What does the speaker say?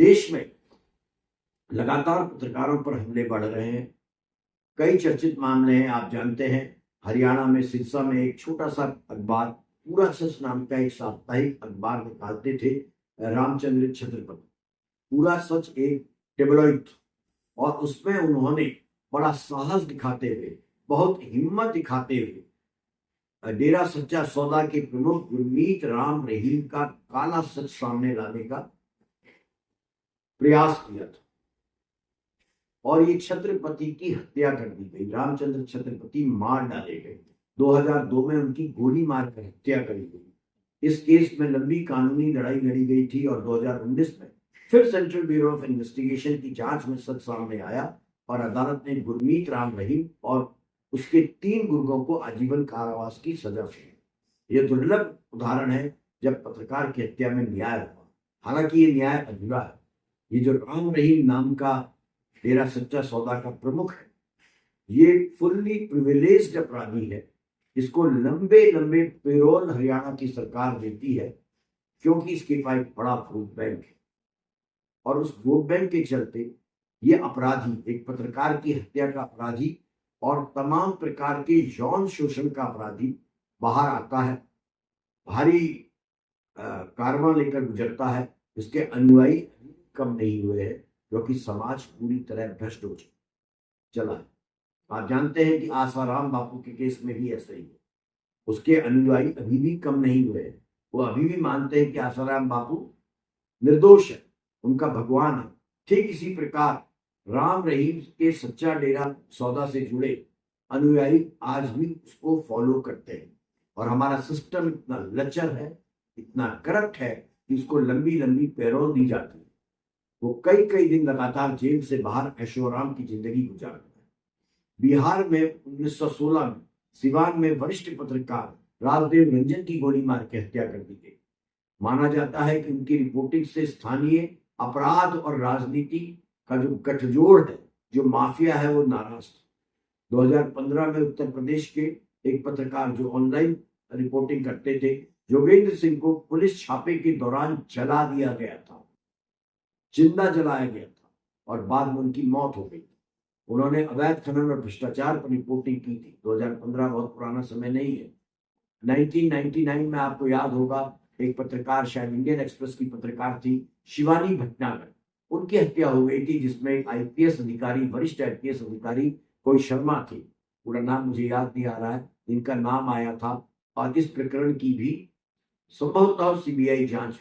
देश में लगातार पत्रकारों पर हमले बढ़ रहे हैं। कई चर्चित मामले हैं। आप जानते हैं, हरियाणा में सिरसा में एक छोटा सा अखबार पूरा सच नाम का एक साप्ताहिक अखबार निकालते थे रामचंद्र छत्रपति। पूरा सच एक टेबलॉइड, और उसमें उन्होंने बड़ा साहस दिखाते हुए, बहुत हिम्मत दिखाते हुए डेरा सच्चा सौदा के प्रमुख गुरमीत राम रहीम का काला सच सामने लाने का प्रयास किया था। और ये छत्रपति की हत्या कर दी गई। रामचंद्र छत्रपति मार डाले गए। 2002 में उनकी गोली मारकर हत्या करी गई। इस केस में लंबी कानूनी लड़ाई लड़ी गई थी और 2019 में फिर सेंट्रल ब्यूरो ऑफ इन्वेस्टिगेशन की जांच में सच सामने आया और अदालत ने गुरमीत राम रहीम और उसके 3 गुर्गों को आजीवन कारावास की सजा सुनाई। यह दुर्लभ उदाहरण है जब पत्रकार की हत्या में न्याय हुआ। हालांकि ये न्याय अधूरा है। ये जो राम रहीम नाम का डेरा सच्चा सौदा का प्रमुख है, ये फुल्ली प्रिविलेज्ड अपराधी है। इसको लंबे लंबे पेरोल हरियाणा की सरकार देती है क्योंकि इसके पास एक बड़ा वोट बैंक है। और उस वोट बैंक के चलते ये अपराधी, एक पत्रकार की हत्या का अपराधी और तमाम प्रकार के यौन शोषण का अपराधी बाहर आता है, भारी कारवां लेकर गुजरता है। इसके अनुयायी कम नहीं हुए हैं क्योंकि समाज पूरी तरह भ्रष्ट हो चला है। आप जानते हैं कि आसाराम बापू के केस में भी ऐसा ही है। उसके अनुयायी अभी भी कम नहीं हुए हैं। वो अभी भी मानते हैं कि आसाराम बापू निर्दोष है, उनका भगवान है। ठीक इसी प्रकार राम रहीम के सच्चा डेरा सौदा से जुड़े अनुयायी आज भी उसको फॉलो करते हैं। और हमारा सिस्टम इतना लचर है, इतना करप्ट है कि उसको लंबी लंबी पैरोल दी जाती है। वो कई कई दिन लगातार जेल से बाहर ऐशोआराम की जिंदगी गुजारता है। बिहार में 1916 में सिवान में वरिष्ठ पत्रकार राजदेव रंजन की गोली मार के हत्या कर दी गई। माना जाता है कि उनकी रिपोर्टिंग से स्थानीय अपराध और राजनीति का जो गठजोड़ है, जो माफिया है, वो नाराज था। 2015 में उत्तर प्रदेश के एक पत्रकार जो ऑनलाइन रिपोर्टिंग करते थे, जोगेंद्र सिंह को पुलिस छापे के दौरान जला दिया गया था, जिंदा जलाया गया था और बाद में उनकी मौत हो गई। उन्होंने अवैध खनन और भ्रष्टाचार पर रिपोर्टिंग की थी। 2015 बहुत पुराना समय नहीं है। 1999 में आपको याद होगा, एक पत्रकार, शायद इंडियन एक्सप्रेस की पत्रकार थी, शिवानी भटनागर, उनकी हत्या हो गई थी, जिसमें एक आईपीएस अधिकारी, वरिष्ठ आईपीएस अधिकारी कोई शर्मा थी, पूरा नाम मुझे याद नहीं आ रहा है, इनका नाम आया था। और इस प्रकरण की भी संभवतः सीबीआई जांच